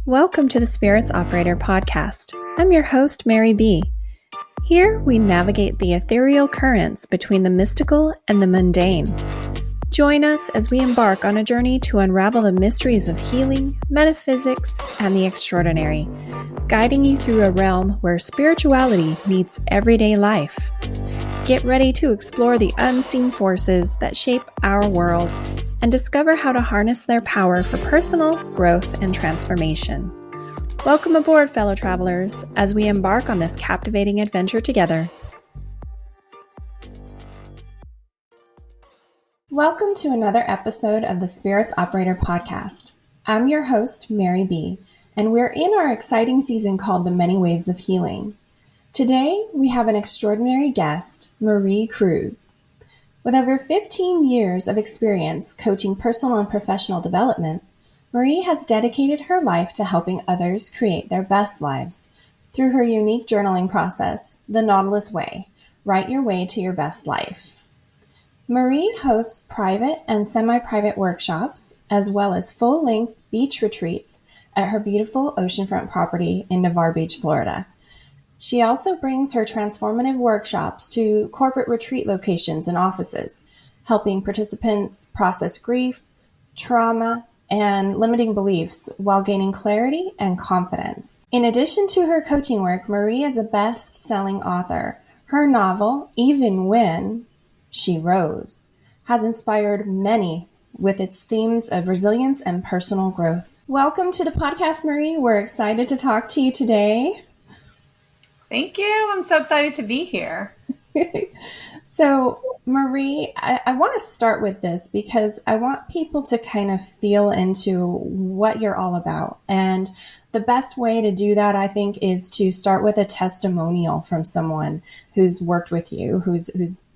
Welcome to the Spirits Operator podcast. I'm your host, Mary B. Here we navigate the ethereal currents between the mystical and the mundane. Join us as we embark on a journey to unravel the mysteries of healing, metaphysics, and the extraordinary, guiding you through a realm where spirituality meets everyday life. Get ready to explore the unseen forces that shape our world and discover how to harness their power for personal growth and transformation. Welcome aboard, fellow travelers, as we embark on this captivating adventure together. Welcome to another episode of the Spirits Operator podcast. I'm your host, Mary B., and we're in our exciting season called The Many Waves of Healing. Today, we have an extraordinary guest, Marie Cruz. With over 15 years of experience coaching personal and professional development, Marie has dedicated her life to helping others create their best lives through her unique journaling process, the Nautilus Way. Write your way to your best life. Marie hosts private and semi-private workshops, as well as full-length beach retreats at her beautiful oceanfront property in Navarre Beach, Florida. She also brings her transformative workshops to corporate retreat locations and offices, helping participants process grief, trauma, and limiting beliefs while gaining clarity and confidence. In addition to her coaching work, Marie is a best-selling author. Her novel, Even When She Rose, has inspired many with its themes of resilience and personal growth. Welcome to the podcast, Marie. We're excited to talk to you today. Thank you. I'm so excited to be here. So, Marie, I want to start with this because I want people to kind of feel into what you're all about. And the best way to do that, I think, is to start with a testimonial from someone who's worked with you, who's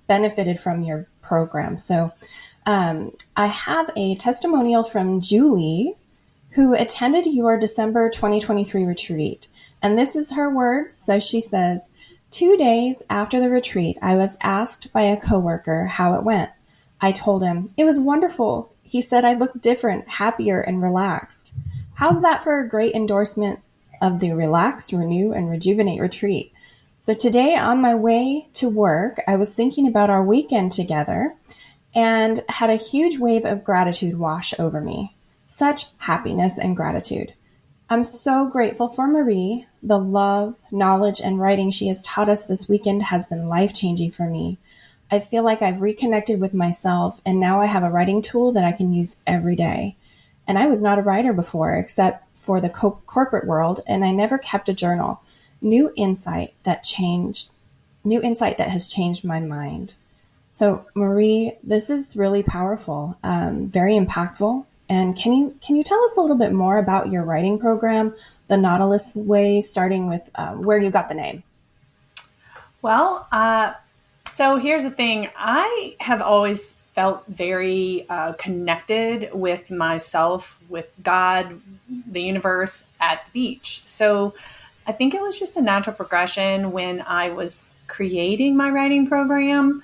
benefited from your program. So I have a testimonial from Julie, who attended your December 2023 retreat. And this is her words. So she says, 2 days after the retreat, I was asked by a coworker how it went. I told him, it was wonderful. He said I looked different, happier, and relaxed. How's that for a great endorsement of the Relax, Renew, and Rejuvenate retreat? So today on my way to work, I was thinking about our weekend together and had a huge wave of gratitude wash over me. Such happiness and gratitude. I'm so grateful for Marie. The love, knowledge, and writing she has taught us this weekend has been life-changing for me. I feel like I've reconnected with myself, and now I have a writing tool that I can use every day. And I was not a writer before, except for the corporate world, and I never kept a journal. New insight that has changed my mind. So, Marie, this is really powerful, very impactful. And can you tell us a little bit more about your writing program, the Nautilus Way, starting with where you got the name? Well, so here's the thing. I have always felt very connected with myself, with God, the universe at the beach. So I think it was just a natural progression when I was creating my writing program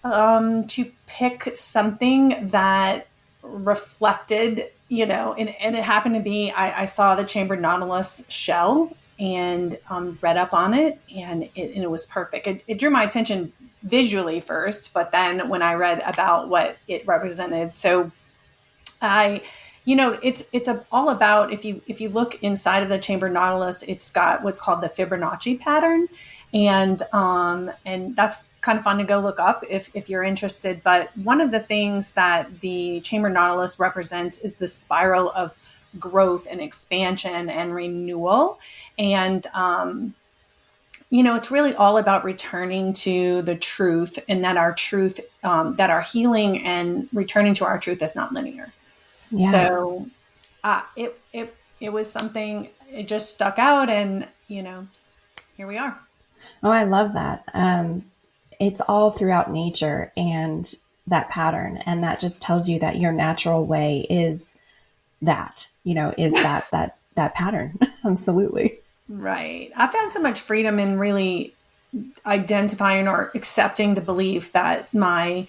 to pick something that reflected, and it happened to be, I saw the chambered nautilus shell and read up on it, and it was perfect. It drew my attention visually first, but then when I read about what it represented, so it's all about, if you look inside of the chambered nautilus, it's got what's called the Fibonacci pattern. And that's kind of fun to go look up if you're interested. But one of the things that the chambered nautilus represents is the spiral of growth and expansion and renewal. And, it's really all about returning to the truth, and that our truth, that our healing and returning to our truth is not linear. Yeah. So it was something, it just stuck out, and, here we are. Oh, I love that. It's all throughout nature and that pattern. And that just tells you that your natural way is that, that pattern. Absolutely. Right. I found so much freedom in really identifying or accepting the belief that my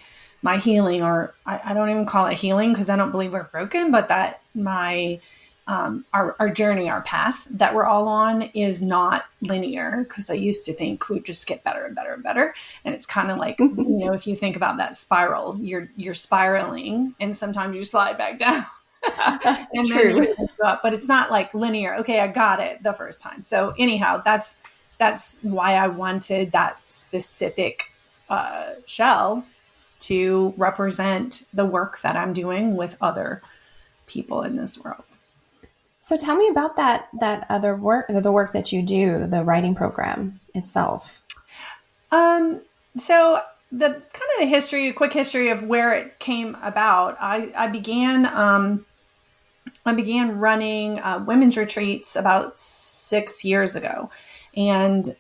healing, or I don't even call it healing because I don't believe we're broken, but that my our journey, our path that we're all on is not linear, because I used to think we'd just get better and better and better. And it's kind of like, if you think about that spiral, you're spiraling and sometimes you slide back down. And then True. you go up, but it's not like linear. Okay, I got it the first time. So anyhow, that's why I wanted that specific shell to represent the work that I'm doing with other people in this world. So tell me about that other work, the work that you do, the writing program itself. Um, so the kind of the history, a quick history of where it came about. I began running women's retreats about 6 years ago, and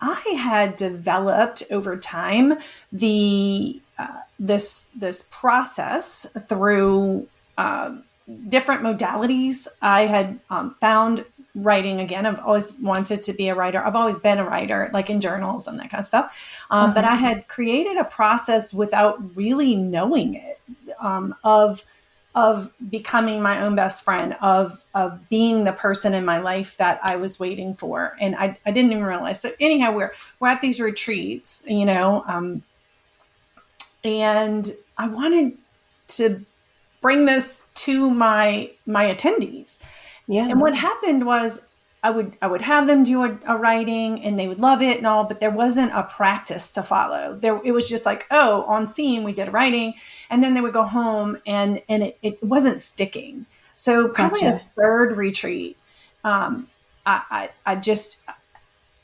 I had developed over time the this process through different modalities. I had found writing again. I've always wanted to be a writer. I've always been a writer, like in journals and that kind of stuff. But I had created a process without really knowing it, of becoming my own best friend, of being the person in my life that I was waiting for, and I didn't even realize. So anyhow, we're at these retreats, and I wanted to bring this to my attendees. Yeah. And what happened was I would have them do a writing and they would love it and all, but there wasn't a practice to follow. It was just like, oh, on scene, we did a writing, and then they would go home and it wasn't sticking. So probably Gotcha. a third retreat, I just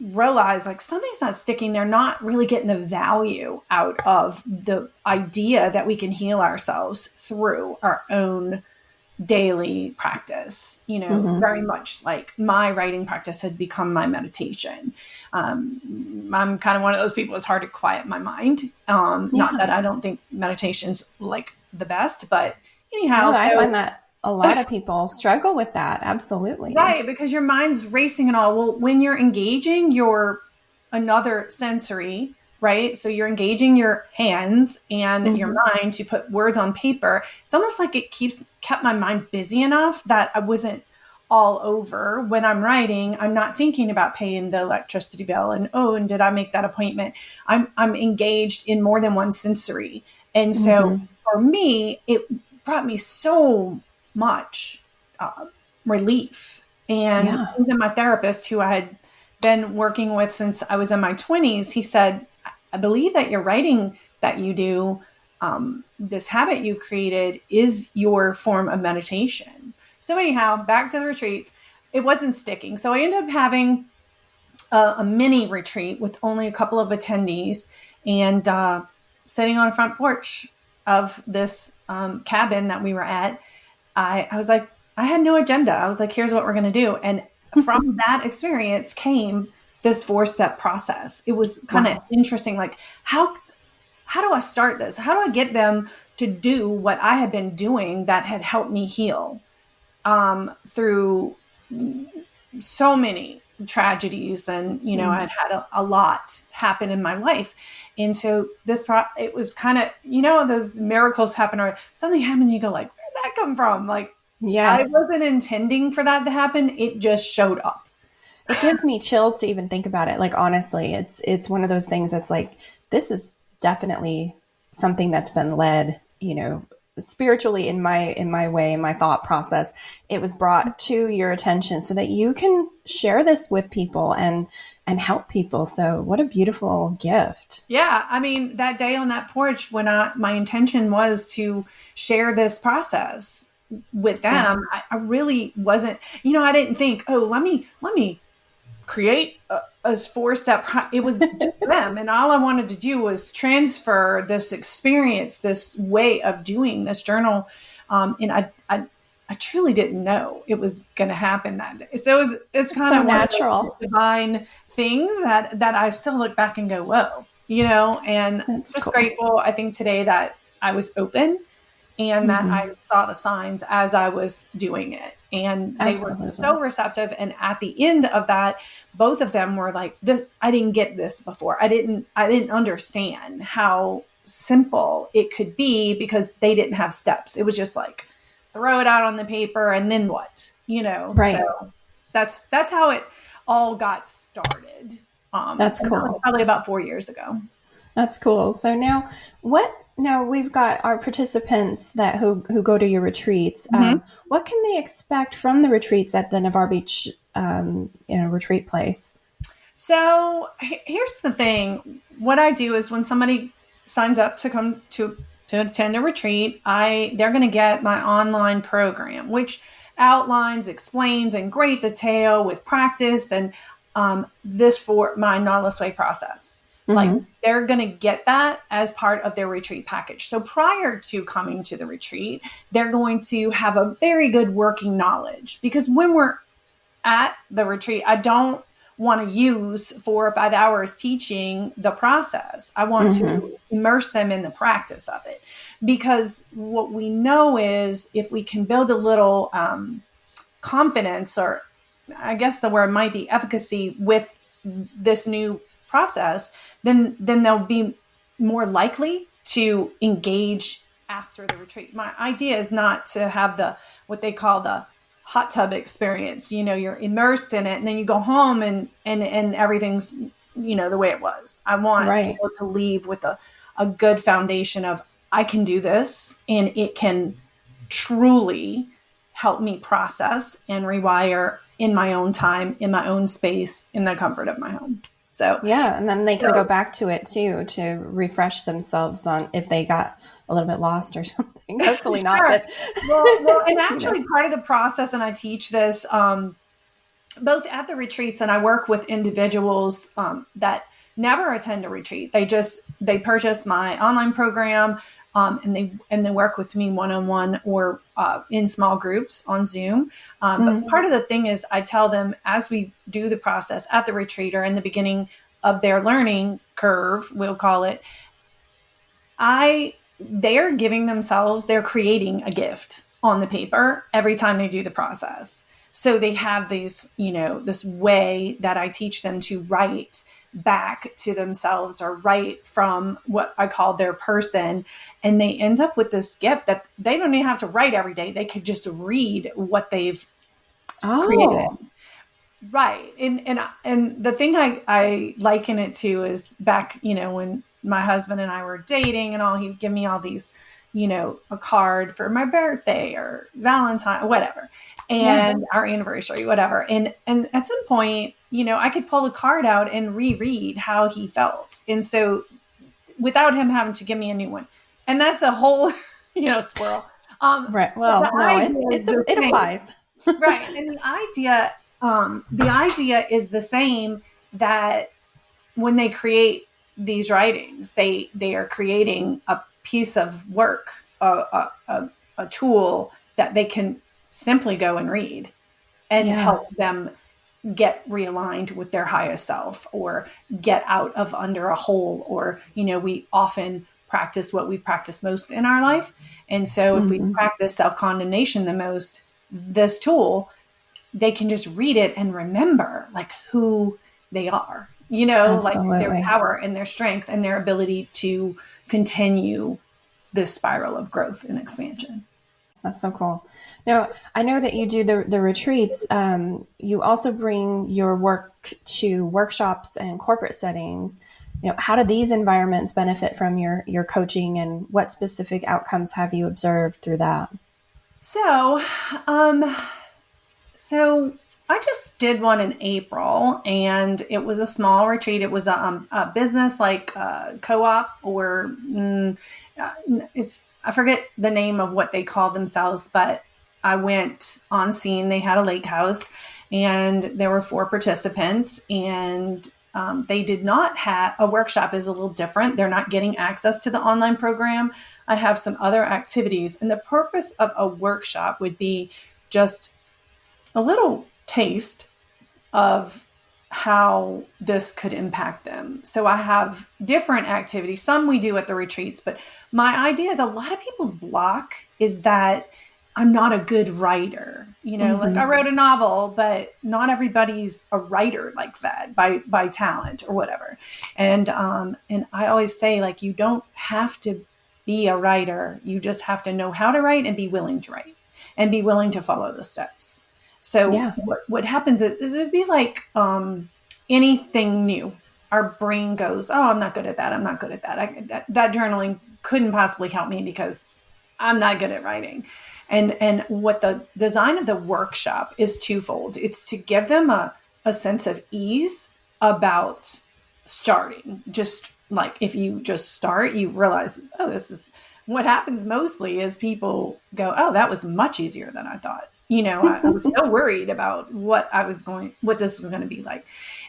realize like something's not sticking. They're not really getting the value out of the idea that we can heal ourselves through our own daily practice. Very much like my writing practice had become my meditation. I'm kind of one of those people, it's hard to quiet my mind. Not that I don't think meditation's like the best, but anyhow. No, I So find that a lot of people struggle with that. Absolutely. right, because your mind's racing and all. Well, when you're engaging your another sensory, right? So you're engaging your hands and your mind to put words on paper. It's almost like it kept my mind busy enough that I wasn't all over when I'm writing. I'm not thinking about paying the electricity bill and did I make that appointment? I'm engaged in more than one sensory. And so for me, it brought me so much relief. And even my therapist, who I had been working with since I was in my 20s, he said, I believe that your writing that you do, this habit you've created, is your form of meditation. So anyhow, back to the retreats, it wasn't sticking. So I ended up having a mini retreat with only a couple of attendees, and sitting on a front porch of this cabin that we were at, I was like, I had no agenda. I was like, here's what we're going to do. And from that experience came this 4-step process. It was kind of interesting. Like, how do I start this? How do I get them to do what I had been doing that had helped me heal through so many tragedies? And, I'd had a lot happen in my life. And so it was kind of, those miracles happen, or something happened and you go like, where'd that come from? Like, Yes. I wasn't intending for that to happen. It just showed up. It gives me chills to even think about it. Like, honestly, it's one of those things that's like, this is definitely something that's been led, spiritually in my way, in my thought process. It was brought to your attention so that you can share this with people and help people. So what a beautiful gift. Yeah. I mean, that day on that porch, when my intention was to share this process with them, I really wasn't, I didn't think, oh, let me create a 4-step. It was just them. And all I wanted to do was transfer this experience, this way of doing this journal. And I truly didn't know it was going to happen that day. So it's kind so of natural, one of those divine things that I still look back and go, whoa, and That's just cool. grateful. I think today that I was open and that I saw the signs as I was doing it. And they were so receptive. And at the end of that, both of them were like, this, I didn't get this before. I didn't understand how simple it could be, because they didn't have steps. It was just like throw it out on the paper, and then what? Right. So that's how it all got started. That's And that was cool. probably about 4 years ago. That's cool. So now we've got our participants that who go to your retreats. Mhm. What can they expect from the retreats at the Navarre Beach retreat place? So here's the thing. What I do is when somebody signs up to come to attend a retreat, they're going to get my online program, which outlines, explains in great detail with practice and this for my Nautilus Way process. Like Mm-hmm. they're going to get that as part of their retreat package. So prior to coming to the retreat, they're going to have a very good working knowledge because when we're at the retreat, I don't want to use 4 or 5 hours teaching the process. I want Mm-hmm. to immerse them in the practice of it because what we know is if we can build a little confidence, or I guess the word might be efficacy with this new process, then they'll be more likely to engage after the retreat. My idea is not to have the what they call the hot tub experience. You're immersed in it and then you go home and everything's the way it was. I want Right. people to leave with a good foundation of I can do this and it can truly help me process and rewire in my own time, in my own space, in the comfort of my home. So, Yeah, and then they can go so back to it too to refresh themselves on if they got a little bit lost or something. Hopefully not, sure. but Well, and you know. actually, part of the process, and I teach this both at the retreats, and I work with individuals that never attend a retreat. They purchase my online program, and they work with me one on one or in small groups on Zoom. But Mhm. part of the thing is, I tell them as we do the process at the retreat or in the beginning of their learning curve, we'll call it. They're giving themselves, they're creating a gift on the paper every time they do the process. So they have this way that I teach them to write back to themselves or write from what I call their person. And they end up with this gift that they don't even have to write every day. They could just read what they've created. Oh. Right. And the thing I liken it to is back, when my husband and I were dating and all, he'd give me all these, a card for my birthday or Valentine, whatever, Yeah. and our anniversary, whatever. And at some point, I could pull the card out and reread how he felt. And so without him having to give me a new one. And that's a whole, swirl. Right. But Well, the no, idea is the it same. applies. Right. And the idea is the same, that when they create these writings, they are creating a piece of work, a tool that they can simply go and read and Yeah, help them get realigned with their highest self or get out of under a hole. Or, we often practice what we practice most in our life. And so if we hmm, practice self-condemnation the most, this tool, they can just read it and remember like who they are, like their absolutely. power and their strength and their ability to continue this spiral of growth and expansion. That's so cool. Now, I know that you do the retreats. You also bring your work to workshops and corporate settings. How do these environments benefit from your coaching, and what specific outcomes have you observed through that? So, um, So I just did one in April, and it was a small retreat. It was a business like co-op, or it's I forget the name of what they called themselves, but I went on scene. They had a lake house, and there were 4 participants, and they did not have a workshop. Is a little different. They're not getting access to the online program. I have some other activities, and the purpose of a workshop would be just a little taste of how this could impact them. So I have different activities. Some we do at the retreats, but my idea is a lot of people's block is that I'm not a good writer. Like I Hmm. wrote a novel, but not everybody's a writer like that by talent or whatever. And I always say, like, you don't have to be a writer. You just have to know how to write and be willing to write. and be willing to follow the steps. So Yeah. what happens is it would be like anything new. Our brain goes, oh, I'm not good at that. I'm not good at that. That journaling couldn't possibly help me because I'm not good at writing. And what the design of the workshop is twofold. It's to give them a sense of ease about starting. Just like if you just start, you realize, oh, this is what happens mostly is people go, oh, that was much easier than I thought. I was so worried about what this was going to be like.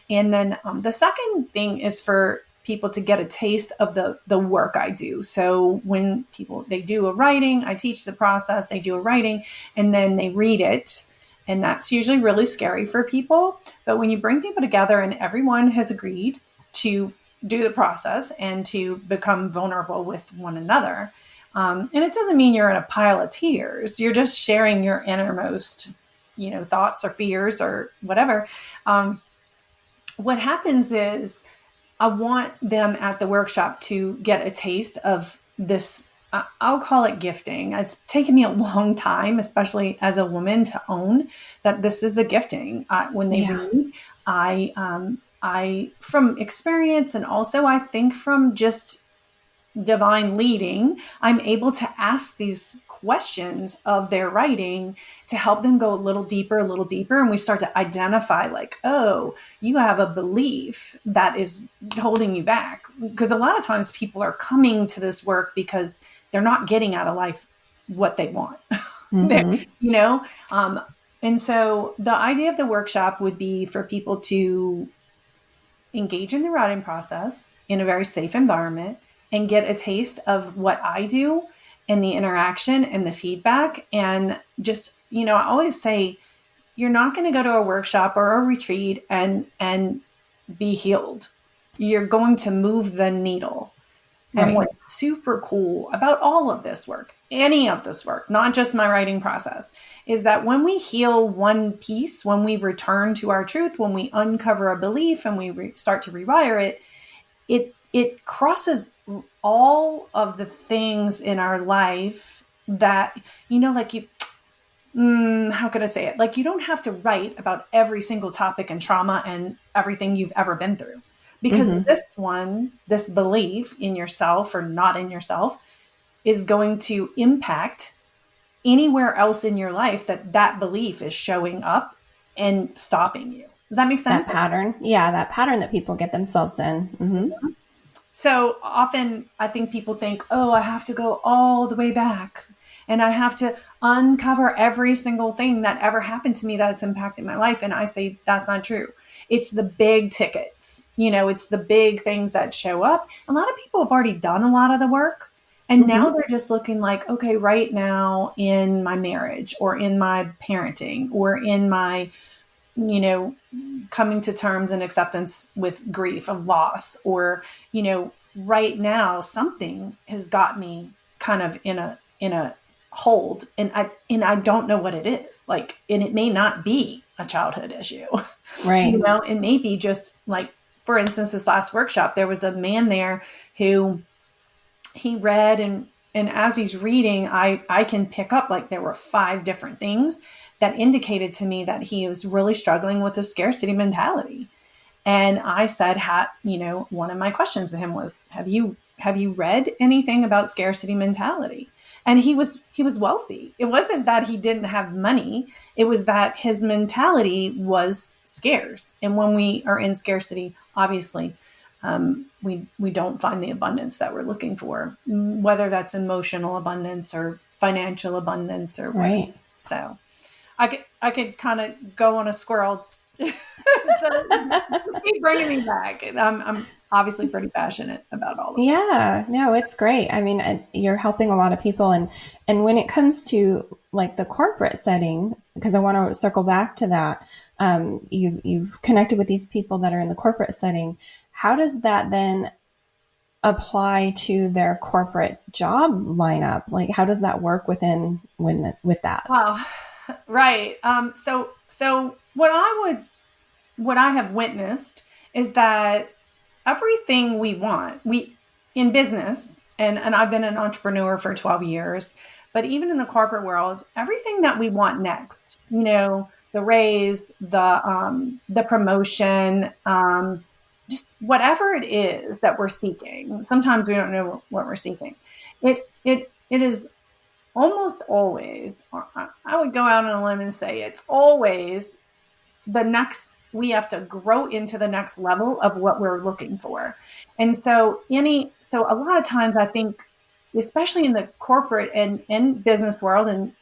And then the second thing is for people to get a taste of the work I do. So when they do a writing, I teach the process, they do a writing, and then they read it. And that's usually really scary for people. But when you bring people together and everyone has agreed to do the process and to become vulnerable with one another, and it doesn't mean you're in a pile of tears. You're just sharing your innermost, thoughts or fears or whatever. What happens is I want them at the workshop to get a taste of this. I'll call it gifting. It's taken me a long time, especially as a woman, to own that this is a gifting. When they Yeah. read, I, from experience, and also I think from just divine leading, I'm able to ask these questions of their writing to help them go a little deeper, and we start to identify like, oh, you have a belief that is holding you back. Because a lot of times people are coming to this work because they're not getting out of life what they want. Mm-hmm. you know and so the idea of the workshop would be for people to engage in the writing process in a very safe environment and get a taste of what I do and the interaction and the feedback. And just, I always say, you're not going to go to a workshop or a retreat and be healed. You're going to move the needle. And Right. what's super cool about all of this work, any of this work, not just my writing process, is that when we heal one piece, when we return to our truth, when we uncover a belief and we start to rewire it, it crosses all of the things in our life that, like how could I say it? Like, you don't have to write about every single topic and trauma and everything you've ever been through. Because Mm-hmm. this belief in yourself or not in yourself is going to impact anywhere else in your life that belief is showing up and stopping you. Does that make That sense? pattern. Yeah, that pattern that people get themselves in. Mm-hmm. So often I think people think, oh, I have to go all the way back and I have to uncover every single thing that ever happened to me that's impacted my life. And I say, that's not true. It's the big tickets, it's the big things that show up. A lot of people have already done a lot of the work. And now Mm-hmm. they're just looking like, okay, right now in my marriage or in my parenting or in my, you know, coming to terms and acceptance with grief of loss, or, right now something has got me kind of in a hold, and I don't know what it is. Like, and it may not be a childhood issue. Right. It may be just like, for instance, this last workshop, there was a man there who he read, and as he's reading, I can pick up like there were 5 different things that indicated to me that he was really struggling with a scarcity mentality. And I said, one of my questions to him was, have you read anything about scarcity mentality? And he was wealthy. It wasn't that he didn't have money. It was that his mentality was scarce. And when we are in scarcity, obviously, we don't find the abundance that we're looking for, whether that's emotional abundance or financial abundance or whatever. Right. So I could kind of go on a squirrel. So just keep bringing me back, and I'm obviously pretty passionate about all of it. Yeah, no, it's great. I mean, you're helping a lot of people, and when it comes to like the corporate setting, because I want to circle back to that, you've connected with these people that are in the corporate setting. How does that then apply to their corporate job lineup? Like, how does that work with that? Wow, right. So what I have witnessed is that everything we want, we in business, and I've been an entrepreneur for 12 years, But even in the corporate world, everything that we want next, the raise, the promotion, just whatever it is that we're seeking. Sometimes we don't know what we're seeking. It is almost always, I would go out on a limb and say it's always we have to grow into the next level of what we're looking for. And so a lot of times I think, especially in the corporate and business world, and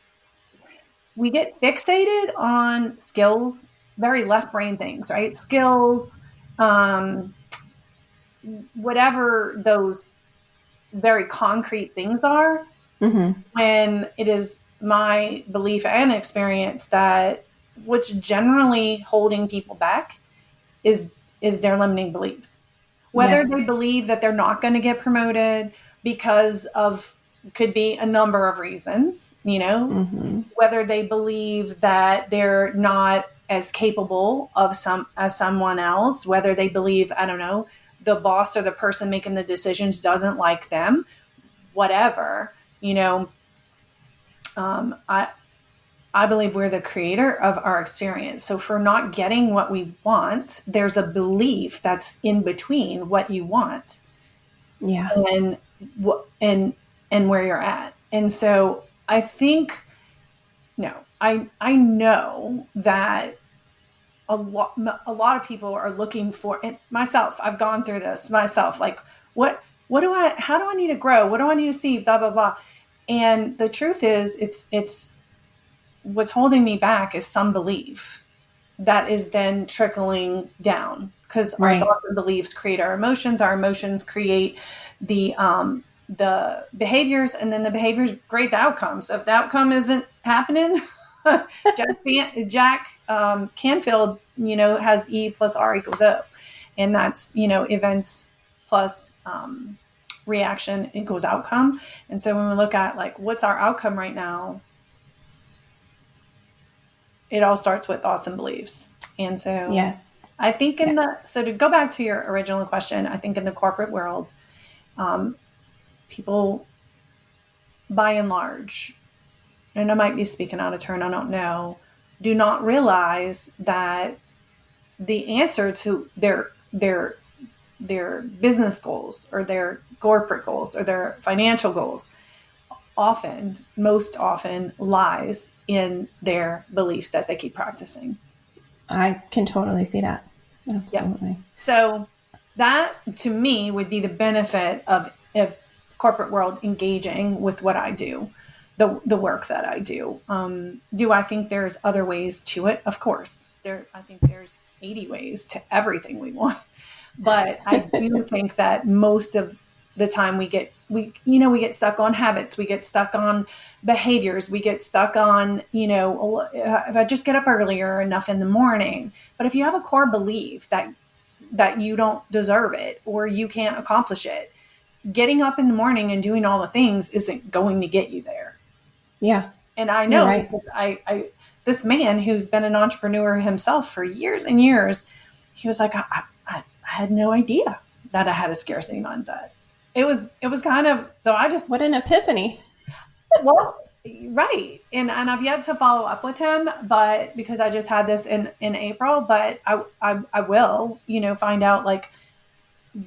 we get fixated on skills, very left brain things, right? Skills, um, whatever those very concrete things are, Mm-hmm. when it is my belief and experience that what's generally holding people back is their limiting beliefs. Whether they Yes. believe that they're not going to get promoted because of, could be a number of reasons, Mm-hmm. whether they believe that they're not as capable of someone else, whether they believe, I don't know, the boss or the person making the decisions doesn't like them, whatever, I believe we're the creator of our experience. So if we're not getting what we want, there's a belief that's in between what you want Yeah. and and where you're at. And so I think, no, I know that a lot of people are looking for, and myself, I've gone through this myself, like how do I need to grow? What do I need to see? Blah, blah, blah. And the truth is it's what's holding me back is some belief that is then trickling down, because our Right. thoughts and beliefs create our emotions create the behaviors, and then the behaviors create the outcomes. So if the outcome isn't happening, Jack Canfield, has E plus R equals O, and that's events plus reaction equals outcome. And so when we look at like what's our outcome right now, it all starts with thoughts and beliefs. And so Yes. I think Yes. so to go back to your original question, I think in the corporate world, um, people by and large, and I might be speaking out of turn, I don't know, do not realize that the answer to their business goals or their corporate goals or their financial goals most often lies in their beliefs that they keep practicing. I can totally see that. Yeah. Absolutely. So that to me would be the benefit of corporate world engaging with what I do, the work that I do. Do I think there's other ways to it? Of course. I think there's 80 ways to everything we want. But I do think that most of the time we get stuck on habits, we get stuck on behaviors, we get stuck on, if I just get up earlier enough in the morning. But if you have a core belief that you don't deserve it or you can't accomplish it, getting up in the morning and doing all the things isn't going to get you there. Yeah. And I You're know right. because this man who's been an entrepreneur himself for years and years, he was like, I had no idea that I had a scarcity mindset. It was kind of, so I just, What an epiphany. well, right. And I've yet to follow up with him, but because I just had this in April, but I will, find out like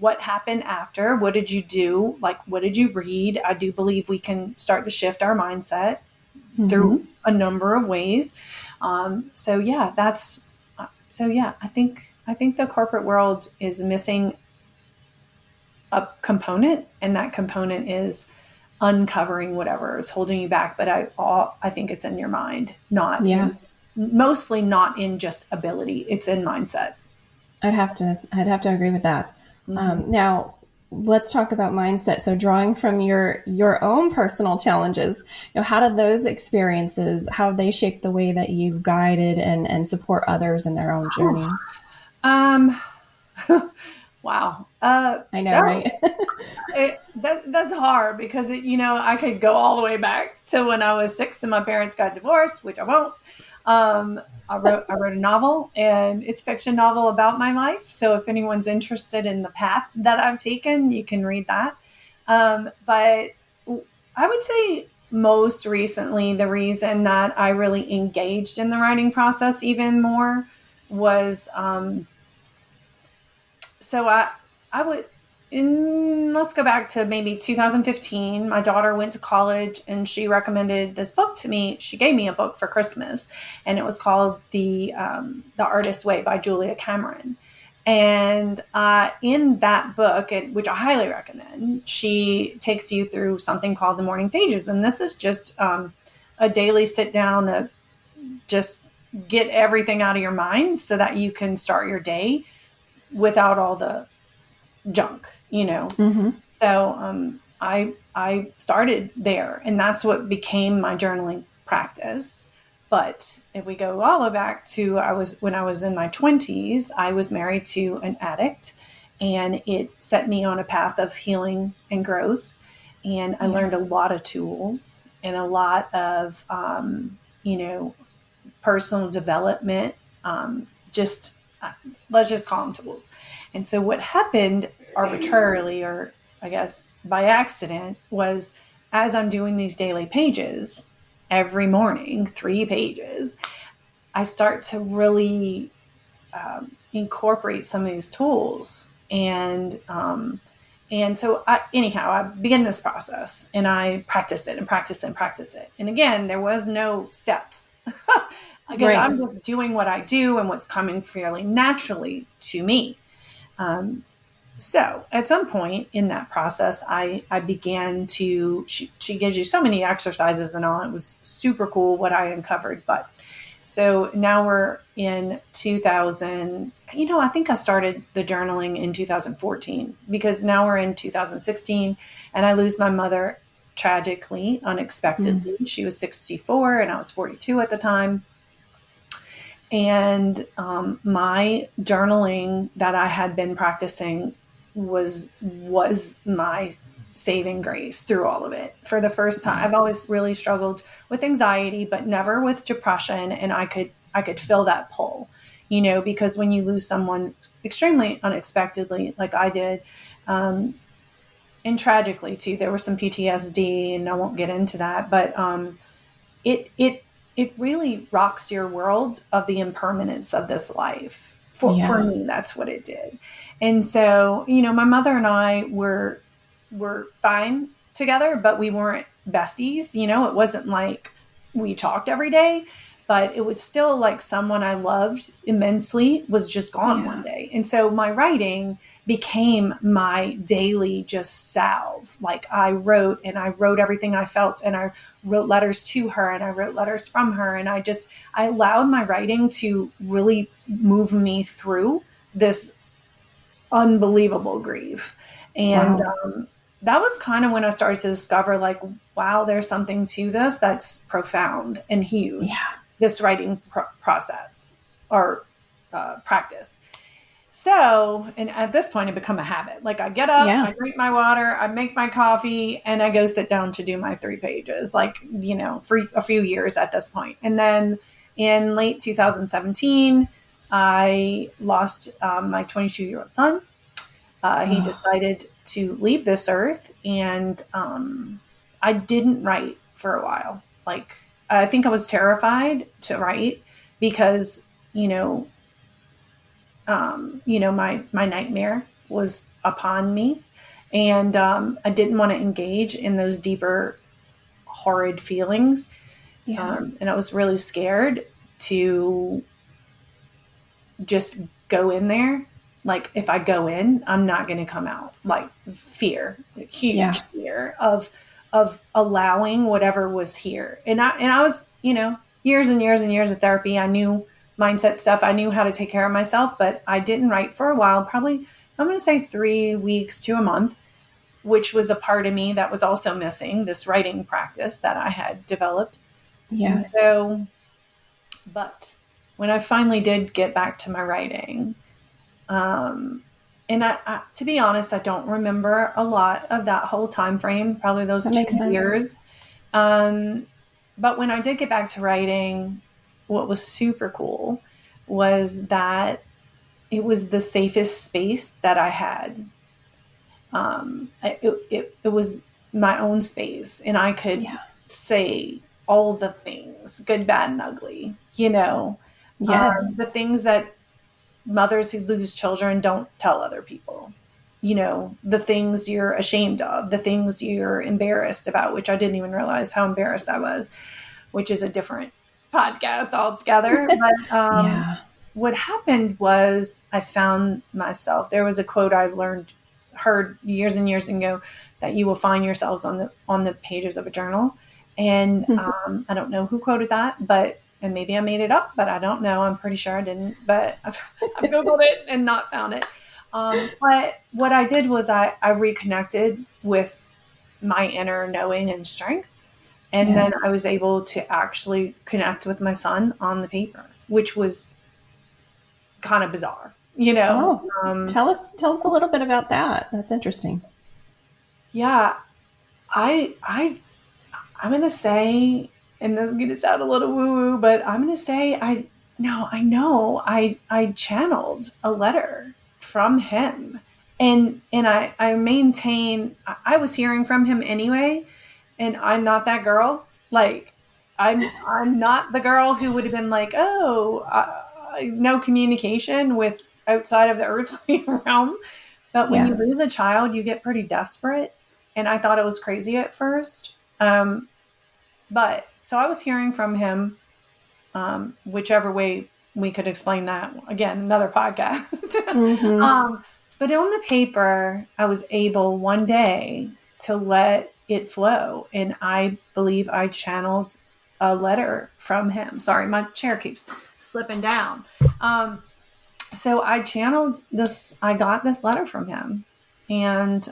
what happened after, what did you do? Like, what did you read? I do believe we can start to shift our mindset Mm-hmm. through a number of ways. So yeah, I think the corporate world is missing a component, and that component is uncovering whatever is holding you back. But I think it's in your mind, Yeah. mostly not in just ability. It's in mindset. I'd have to agree with that. Mm-hmm. Now, let's talk about mindset. So, drawing from your own personal challenges, how did those experiences, how they shape the way that you've guided and support others in their own journeys? Um, wow. I know, So right? that's hard because I could go all the way back to when I was 6 and my parents got divorced, which I won't. I wrote a novel, and it's a fiction novel about my life. So if anyone's interested in the path that I've taken, you can read that. But I would say most recently, the reason that I really engaged in the writing process even more was so I would in let's go back to maybe 2015. My daughter went to college and she recommended this book to me. She gave me a book for Christmas, and it was called The Artist Way by Julia Cameron. And in that book, which I highly recommend, she takes you through something called the morning pages, and this is just a daily sit down to just get everything out of your mind so that you can start your day without all the junk, you know. Mm-hmm. So I started there, and that's what became my journaling practice. But if we go all the way back to when I was in my 20s, I was married to an addict, and it set me on a path of healing and growth. And I Yeah. learned a lot of tools and a lot of personal development. Just let's just call them tools. And so what happened arbitrarily, or I guess by accident, was as I'm doing these daily pages every morning, 3 pages, I start to really incorporate some of these tools. And so anyhow, I began this process and I practiced it and practiced it and practiced it. And again, there was no steps because Right. I'm just doing what I do and what's coming fairly naturally to me. So at some point in that process, I began to, she gives you so many exercises and all. It was super cool what I uncovered. But so now we're in 2000. I think I started the journaling in 2014 because now we're in 2016 and I lose my mother tragically, Mm. unexpectedly. She was 64 and I was 42 at the time. And my journaling that I had been practicing was my saving grace through all of it. For the first time, Yeah. I've always really struggled with anxiety, but never with depression, and I could feel that pull, because when you lose someone extremely unexpectedly, like I did, um, and tragically too, there was some PTSD, and I won't get into that, but it really rocks your world of the impermanence of this life. For Yeah. me, that's what it did. And so, my mother and I were fine together, but we weren't besties. It wasn't like we talked every day, but it was still like someone I loved immensely was just gone one Yeah. day. And so my writing became my daily just salve. Like I wrote and I wrote everything I felt, and I wrote letters to her and I wrote letters from her. And I allowed my writing to really move me through this unbelievable grief. And Wow. that was kind of when I started to discover, like, wow, there's something to this that's profound and huge, Yeah. this writing process or practice. So, and at this point, it become a habit. Like I get up, Yeah. I drink my water, I make my coffee, and I go sit down to do my 3 pages, like, for a few years at this point. And then in late 2017, I lost my 22-year-old son. He Oh, decided to leave this earth, and I didn't write for a while. Like, I think I was terrified to write because, you know, my nightmare was upon me, and I didn't want to engage in those deeper, horrid feelings, yeah. and I was really scared to just go in there. Like if I go in, I'm not going to come out. Like fear, Yeah. huge fear of allowing whatever was here. And I was, years and years and years of therapy. I knew mindset stuff. I knew how to take care of myself, but I didn't write for a while. Probably I'm going to say 3 weeks to a month, which was a part of me that was also missing, this writing practice that I had developed. And Yes. so, but when I finally did get back to my writing, um, and to be honest, I don't remember a lot of that whole time frame, probably those That two makes sense. years. Um, but when I did get back to writing, what was super cool was that it was the safest space that I had. It was my own space, and I could Yeah. say all the things, good, bad, and ugly, the Yes. things that mothers who lose children don't tell other people, the things you're ashamed of, the things you're embarrassed about, which I didn't even realize how embarrassed I was, which is a different podcast altogether. But Yeah. what happened was I found myself, there was a quote I heard years and years ago, that you will find yourselves on the pages of a journal. And I don't know who quoted that, and maybe I made it up, but I don't know. I'm pretty sure I didn't, but I've Googled it and not found it. But what I did was I reconnected with my inner knowing and strength. And then I Yes. was able to actually connect with my son on the paper, which was kind of bizarre, Oh, tell us a little bit about that. That's interesting. Yeah, I I'm gonna say, and this is gonna sound a little woo woo, but I'm gonna say I know I channeled a letter from him, and I maintain I was hearing from him anyway, and I'm not that girl. Like I'm not the girl who would have been like, oh, no communication with outside of the earthly realm. But when you Yeah. lose a child, you get pretty desperate, and I thought it was crazy at first. But so I was hearing from him, whichever way we could explain that. Again, another podcast. Mm-hmm. But on the paper, I was able one day to let it flow. And I believe I channeled a letter from him. Sorry, my chair keeps slipping down. So I channeled this, I got this letter from him. And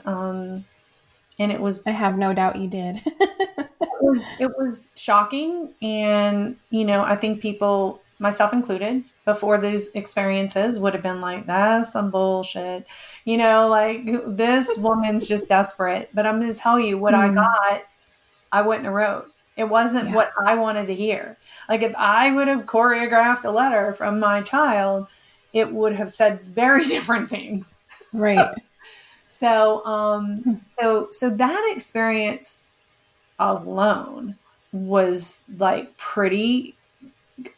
it was I have no doubt you did. it was shocking. And I think people, myself included, before these experiences would have been like, that's some bullshit, like, this woman's just desperate. But I'm going to tell you what I Mm, got. I wouldn't have wrote. It wasn't yeah. what I wanted to hear. Like, if I would have choreographed a letter from my child, it would have said very different things. Right. So that experience alone was like pretty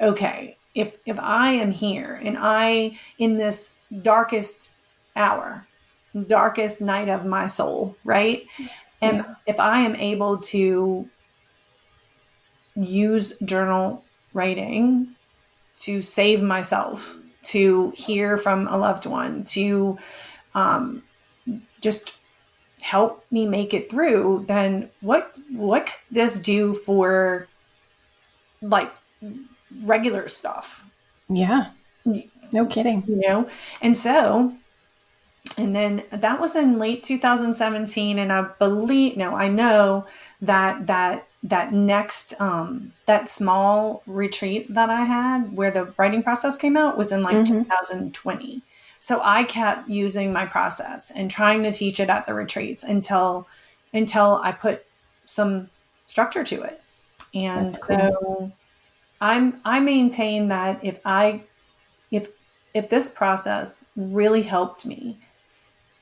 okay. If I am here and I, in this darkest hour, darkest night of my soul, right, and Yeah. if I am able to use journal writing to save myself, to hear from a loved one, to um, just help me make it through, then what could this do for, like, regular stuff, Yeah. you No kidding. know? And so, and then that was in late 2017. And I believe, no, I know that next, that small retreat that I had where the writing process came out was in like Mm-hmm. 2020. So I kept using my process and trying to teach it at the retreats until I put some structure to it. And That's cool. so I maintain that if if this process really helped me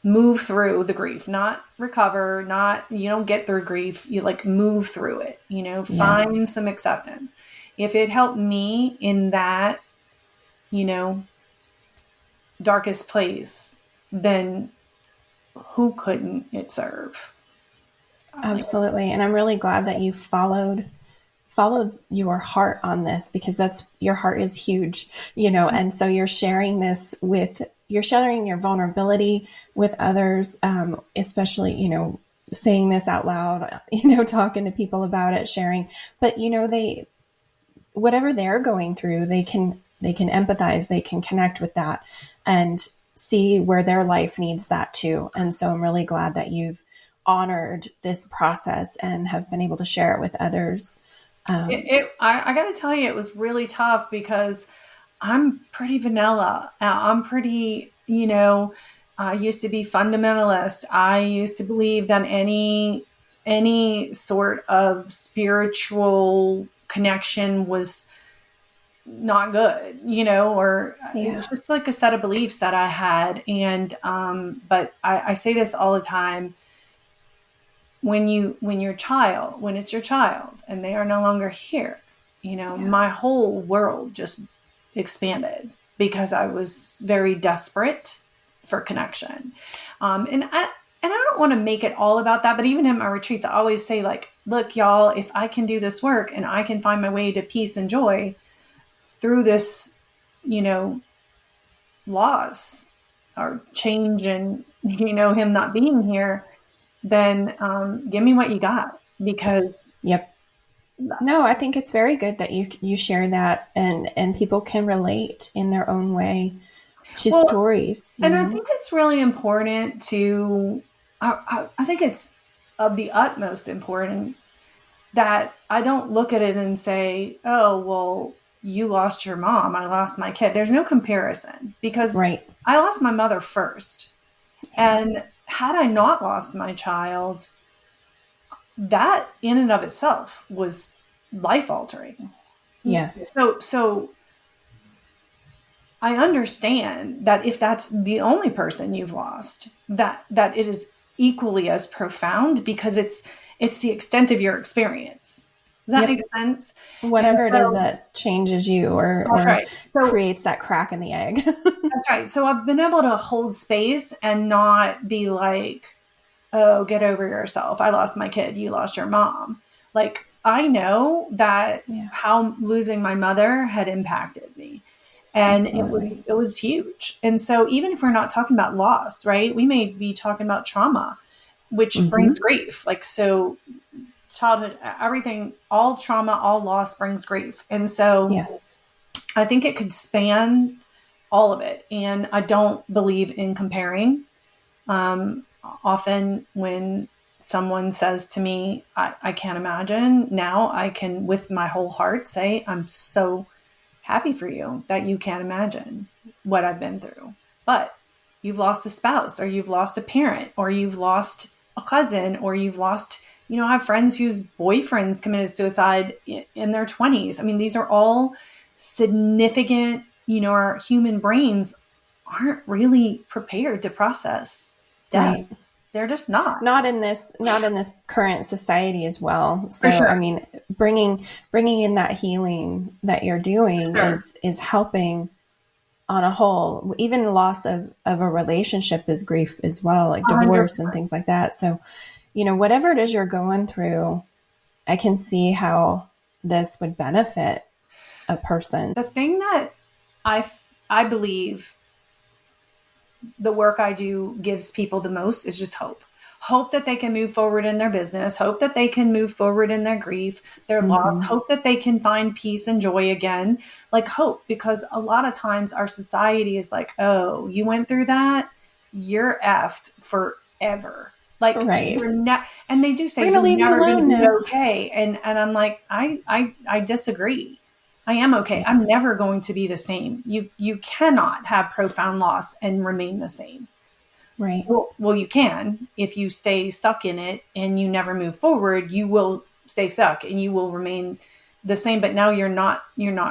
move through the grief, not recover, not, you don't get through grief, you like move through it, Yeah. find some acceptance. If it helped me in that, you know, darkest place, then who couldn't it serve? Like, Absolutely. And I'm really glad that you followed your heart on this, because that's your heart is huge, and so you're sharing your vulnerability with others, especially, saying this out loud, talking to people about it, sharing. But they, whatever they're going through, they can empathize, they can connect with that, and see where their life needs that too. And so I'm really glad that you've honored this process and have been able to share it with others. I got to tell you, it was really tough because I'm pretty vanilla. I'm pretty, I used to be fundamentalist. I used to believe that any sort of spiritual connection was not good, or it was Yeah. just like a set of beliefs that I had. And but I say this all the time. when it's your child and they are no longer here, Yeah. my whole world just expanded because I was very desperate for connection. And I don't want to make it all about that, but even in my retreats, I always say, like, look, y'all, if I can do this work and I can find my way to peace and joy through this, you know, loss or change and, him not being here, then give me what you got, because Yep. No, I think it's very good that you share that, and people can relate in their own way to well, stories, and I think it's really important to, I think it's of the utmost important that I don't look at it and say, oh, well, you lost your mom, I lost my kid. There's no comparison, because Right. I lost my mother first. Yeah. And had I not lost my child, that in and of itself was life altering. Yes. So I understand that if that's the only person you've lost, that it is equally as profound, because it's the extent of your experience. Does that make Yep. sense? And Whatever it is so that changes you that's or right. So creates that crack in the egg. that's right. So I've been able to hold space and not be like, oh, get over yourself. I lost my kid. You lost your mom. Like, I know that Yeah. how losing my mother had impacted me. And Absolutely. it was huge. And so even if we're not talking about loss, right, we may be talking about trauma, which brings Mm-hmm. grief. Like, so childhood, everything, all trauma, all loss brings grief. And so Yes. I think it could span all of it. And I don't believe in comparing. Often when someone says to me, I can't imagine, now I can, with my whole heart, say, I'm so happy for you that you can't imagine what I've been through. But you've lost a spouse, or you've lost a parent, or you've lost a cousin, or you've lost, I have friends whose boyfriends committed suicide in their 20s. I mean, these are all significant, our human brains aren't really prepared to process death. Right. They're just not. Not in this current society as well. For So I sure. mean, bringing in that healing that you're doing Sure. is helping on a whole. Even loss of a relationship is grief as well, like 100%. divorce and things like that. So, whatever it is you're going through, I can see how this would benefit a person. The thing that I believe the work I do gives people the most is just hope. Hope that they can move forward in their business, hope that they can move forward in their grief, their loss, Mm-hmm. hope that they can find peace and joy again. Like, hope, because a lot of times our society is like, oh, you went through that, you're effed forever. Like, Right. and they do We're say gonna you're leave you never going to alone be now. okay. And I'm like, I disagree. I am okay. Yeah. I'm never going to be the same. You cannot have profound loss and remain the same. Right. Well, you can. If you stay stuck in it and you never move forward, you will stay stuck and you will remain the same. But now you're not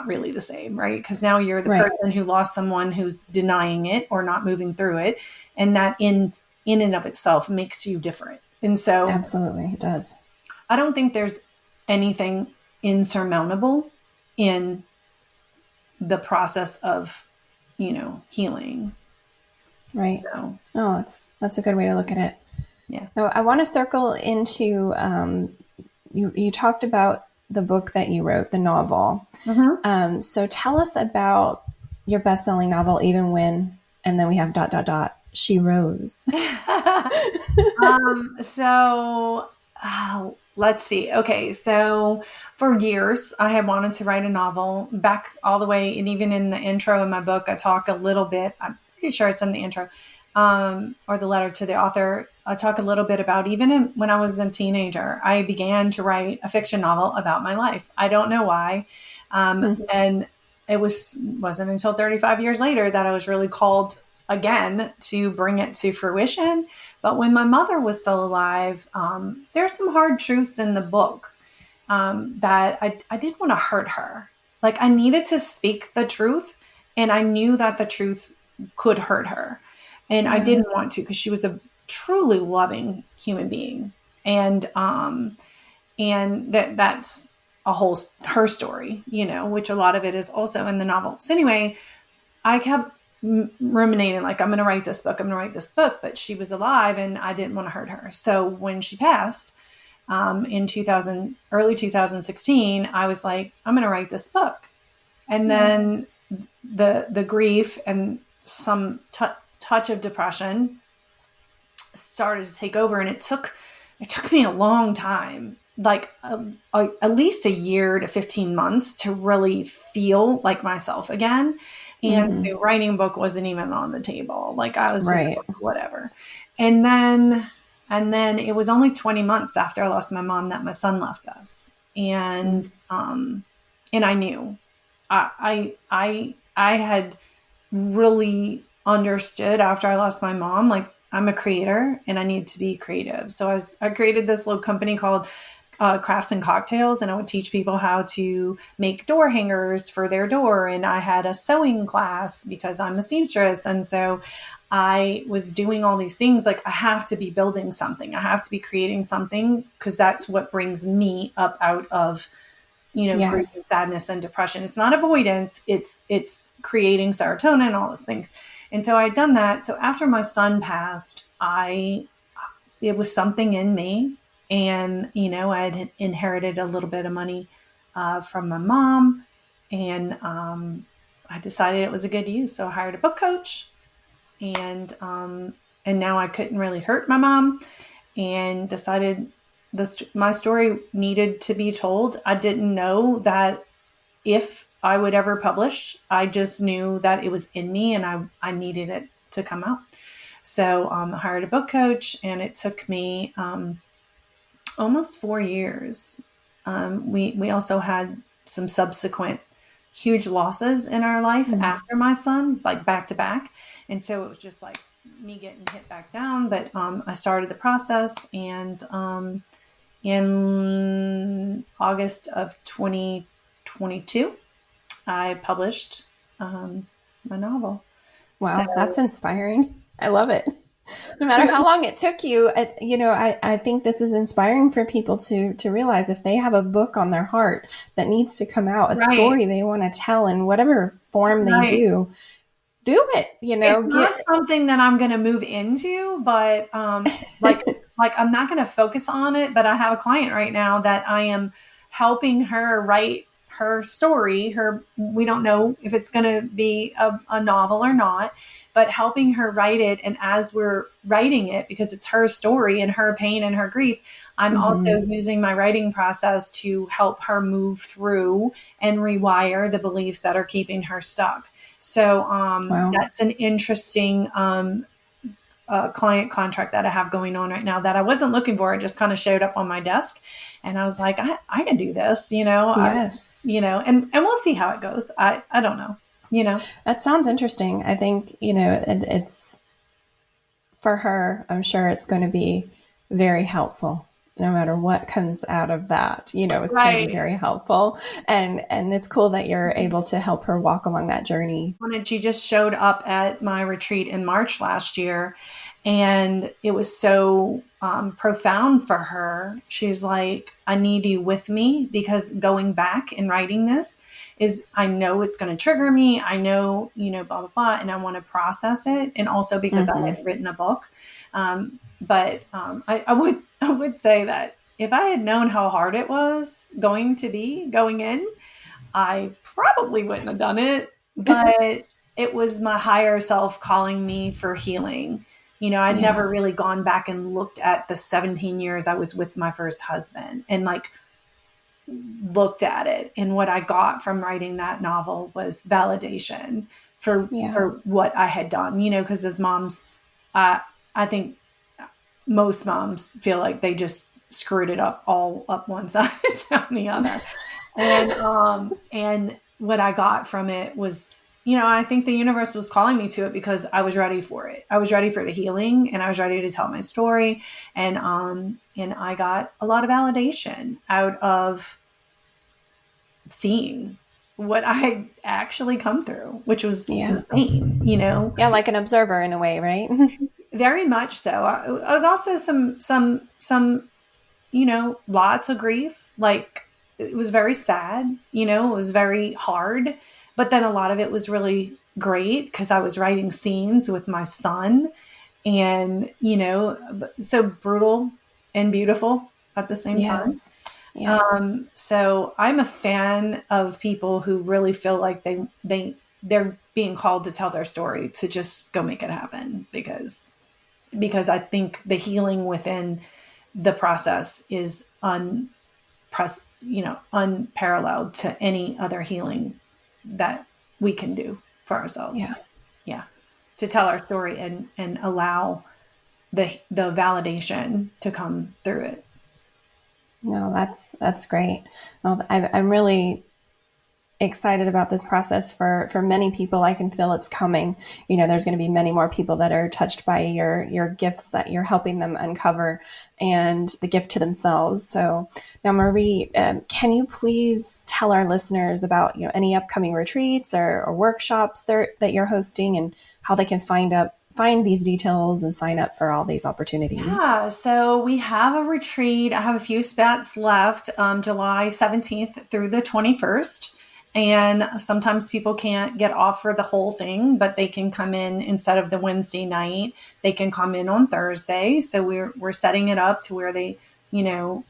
really the same, right? Because now you're the Right. person who lost someone who's denying it or not moving through it, and that in and of itself makes you different. And so Absolutely, it does. I don't think there's anything insurmountable in the process of, healing. Right. So, Oh, that's a good way to look at it. yeah. Now, I want to circle into you talked about the book that you wrote, the novel. Mm-hmm. So tell us about your best-selling novel, Even When, and then we have dot dot dot. She Rose. So let's see. Okay. So for years, I had wanted to write a novel back all the way. And even in the intro of my book, I talk a little bit, I'm pretty sure it's in the intro, or the letter to the author. I talk a little bit about when I was a teenager, I began to write a fiction novel about my life. I don't know why. And it wasn't until 35 years later that I was really called again to bring it to fruition. But when my mother was still alive, there's some hard truths in the book that I didn't want to hurt her. Like, I needed to speak the truth, and I knew that the truth could hurt her. And I Yeah. didn't want to, because she was a truly loving human being. and that's a whole her story, which a lot of it is also in the novel. So anyway, I kept ruminating, like, I'm going to write this book, but she was alive and I didn't want to hurt her. So when she passed, in early 2016, I was like, I'm going to write this book. And then the grief and some touch of depression started to take over, and it took me a long time, like at least a year to 15 months to really feel like myself again. And so writing a book wasn't even on the table. Like, I was just Right. like, whatever. And then it was only 20 months after I lost my mom that my son left us. And I knew I had really understood after I lost my mom, like, I'm a creator and I need to be creative. So I created this little company called Crafts and Cocktails, and I would teach people how to make door hangers for their door. And I had a sewing class because I'm a seamstress. And so I was doing all these things. Like, I have to be building something. I have to be creating something, because that's what brings me up out of, grief and Yes. sadness and depression. It's not avoidance. It's creating serotonin, all those things. And so I'd done that. So after my son passed, it was something in me. And, I had inherited a little bit of money from my mom. And I decided it was a good use. So I hired a book coach. And now I couldn't really hurt my mom, and decided my story needed to be told. I didn't know that if I would ever publish. I just knew that it was in me, and I needed it to come out. So I hired a book coach, and it took me almost 4 years. We also had some subsequent huge losses in our life after my son, like back to back. And so it was just like me getting hit back down. But I started the process, and in August of 2022, I published my novel. Wow, So, that's inspiring. I love it. No matter how long it took you, I think this is inspiring for people to realize, if they have a book on their heart that needs to come out, a right, story they want to tell in whatever form they right. do it, It's not get, something that I'm going to move into, but like I'm not going to focus on it. But I have a client right now that I am helping her write her story. We don't know if it's going to be a novel or not, but helping her write it. And as we're writing it, because it's her story and her pain and her grief, I'm also using my writing process to help her move through and rewire the beliefs that are keeping her stuck. So wow. that's an interesting client contract that I have going on right now that I wasn't looking for. It just kind of showed up on my desk, and I was like, I can do this, Yes. and we'll see how it goes. I don't know, That sounds interesting. I think, it's for her, I'm sure it's going to be very helpful. No matter what comes out of that, it's going to be right. very helpful. And it's cool that you're able to help her walk along that journey. And she just showed up at my retreat in March last year, and it was so profound for her. She's like, I need you with me, because going back and writing this I know it's going to trigger me. I know, blah, blah, blah. And I want to process it. And also because I had written a book. I would say that if I had known how hard it was going to be going in, I probably wouldn't have done it, but it was my higher self calling me for healing. I'd Yeah. never really gone back and looked at the 17 years I was with my first husband, and like looked at it. And what I got from writing that novel was validation for Yeah. what I had done, because as moms, I think most moms feel like they just screwed it up all up one side down the other. And what I got from it was, I think the universe was calling me to it because I was ready for it. I was ready for the healing, and I was ready to tell my story. And I got a lot of validation out of seeing what I had actually come through, which was Yeah. insane. Yeah. Like an observer in a way, right? Very much so. I was also some lots of grief. Like, it was very sad, it was very hard, but then a lot of it was really great because I was writing scenes with my son, and, so brutal and beautiful at the same time. Yes. Yes. So I'm a fan of people who really feel like they're being called to tell their story, to just go make it happen, because I think the healing within the process is unparalleled to any other healing that we can do for ourselves. Yeah. Yeah. To tell our story and allow the validation to come through it. No, that's great. Well, I'm really excited about this process for many people. I can feel it's coming. There's going to be many more people that are touched by your gifts that you're helping them uncover, and the gift to themselves. So now, Marie, can you please tell our listeners about any upcoming retreats or workshops that you're hosting, and how they can find these details and sign up for all these opportunities? Yeah, so we have a retreat. I have a few spots left, July 17th through the 21st. And sometimes people can't get off for the whole thing, but they can come in instead of the Wednesday night. They can come in on Thursday. So we're setting it up to where they, you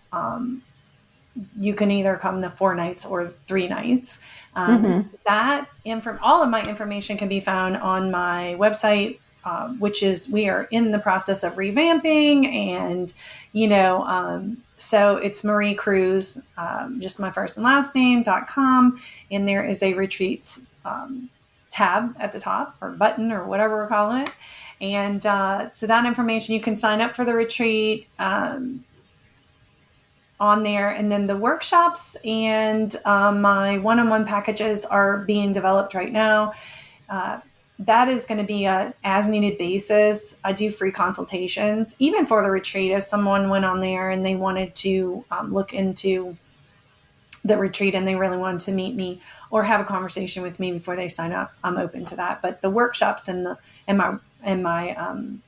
can either come the 4 nights or 3 nights. Mm-hmm. All of my information can be found on my website, which is, we are in the process of revamping, and so it's Marie Cruz, just my first and last name.com, and there is a retreats tab at the top, or button, or whatever we're calling it, and so that information, you can sign up for the retreat on there. And then the workshops and my one-on-one packages are being developed right now. That is going to be a as needed basis. I do free consultations, even for the retreat. If someone went on there and they wanted to look into the retreat and they really wanted to meet me or have a conversation with me before they sign up, I'm open to that. But the workshops and my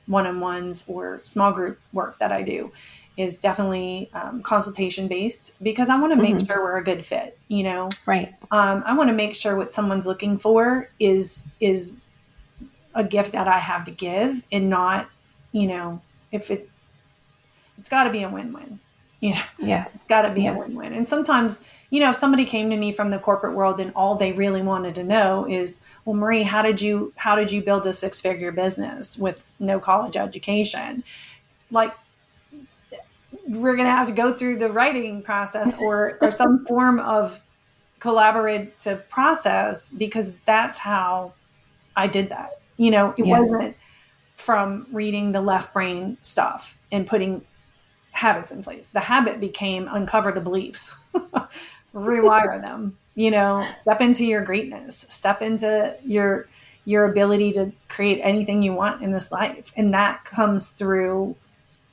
one-on-ones or small group work that I do is definitely consultation based, because I want to make Mm-hmm. sure we're a good fit. Right. I want to make sure what someone's looking for is a gift that I have to give, and not, if it's got to be a win-win. It's Yes. got to be a Yes. win-win. And sometimes, if somebody came to me from the corporate world and all they really wanted to know is, well, Marie, how did you build a 6-figure business with no college education? Like, we're going to have to go through the writing process, or some form of collaborative process, because that's how I did that. It Yes. wasn't from reading the left brain stuff and putting habits in place. The habit became uncover the beliefs, rewire them, step into your greatness, step into your ability to create anything you want in this life. And that comes through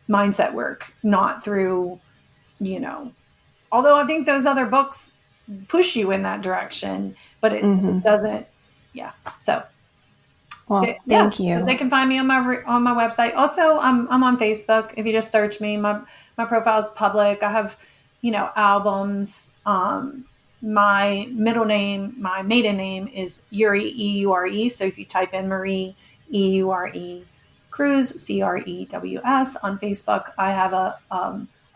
mindset work, not through, although I think those other books push you in that direction, but it Mm-hmm. doesn't. Yeah. So Well, yeah, thank so they you. can find me on my website. Also, I'm on Facebook. If you just search me, my profile is public. I have, albums. My maiden name is Yuri, Eure. So if you type in Marie, Eure, Cruz, Crews on Facebook, I have a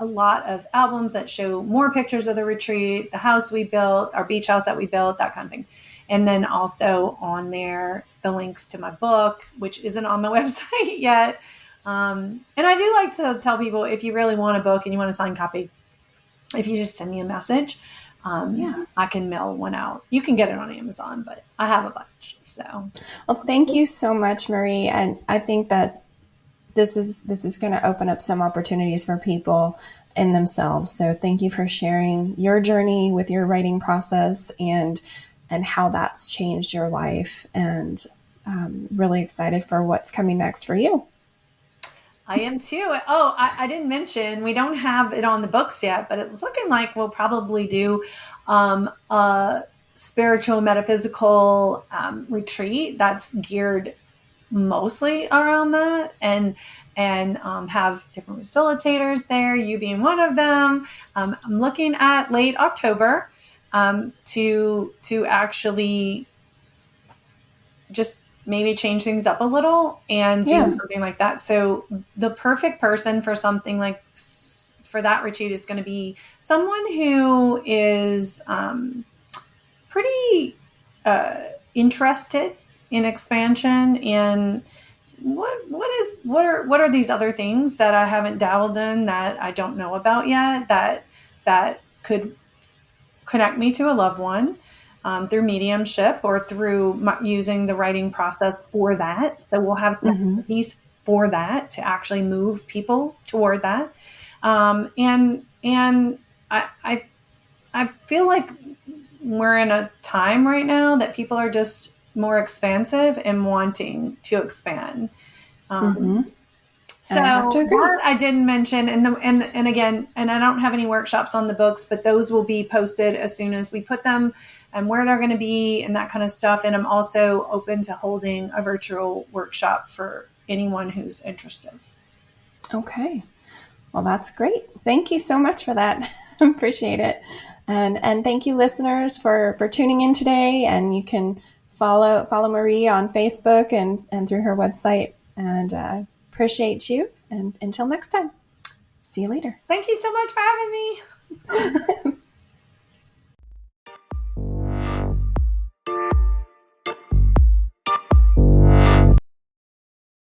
lot of albums that show more pictures of the retreat, the house we built, our beach house that we built, that kind of thing. And then also on there, the links to my book, which isn't on my website yet. And I do like to tell people, if you really want a book and you want a signed copy, if you just send me a message, Yeah. I can mail one out. You can get it on Amazon, but I have a bunch. So Well, thank you so much, Marie. And I think that this is going to open up some opportunities for people in themselves. So thank you for sharing your journey with your writing process, and how that's changed your life. And really excited for what's coming next for you. I am too. Oh, I didn't mention, we don't have it on the books yet, but it's looking like we'll probably do a spiritual metaphysical retreat that's geared mostly around that, and and have different facilitators there, you being one of them. I'm looking at late October to actually just maybe change things up a little and do Yeah. something like that. So the perfect person for something like for that retreat is going to be someone who is pretty interested in expansion and what are these other things that I haven't dabbled in that I don't know about yet that could connect me to a loved one through mediumship or through using the writing process for that. So we'll have some Mm-hmm. piece for that to actually move people toward that. And I feel like we're in a time right now that people are just more expansive and wanting to expand. Mm-hmm. Um, so I have to agree. that I didn't mention, and again, and I don't have any workshops on the books, but those will be posted as soon as we put them, and where they're going to be, and that kind of stuff. And I'm also open to holding a virtual workshop for anyone who's interested. Okay. Well, that's great. Thank you so much for that. Appreciate it. And thank you, listeners, for tuning in today. And you can follow Marie on Facebook and through her website. And appreciate you. And until next time, see you later. Thank you so much for having me.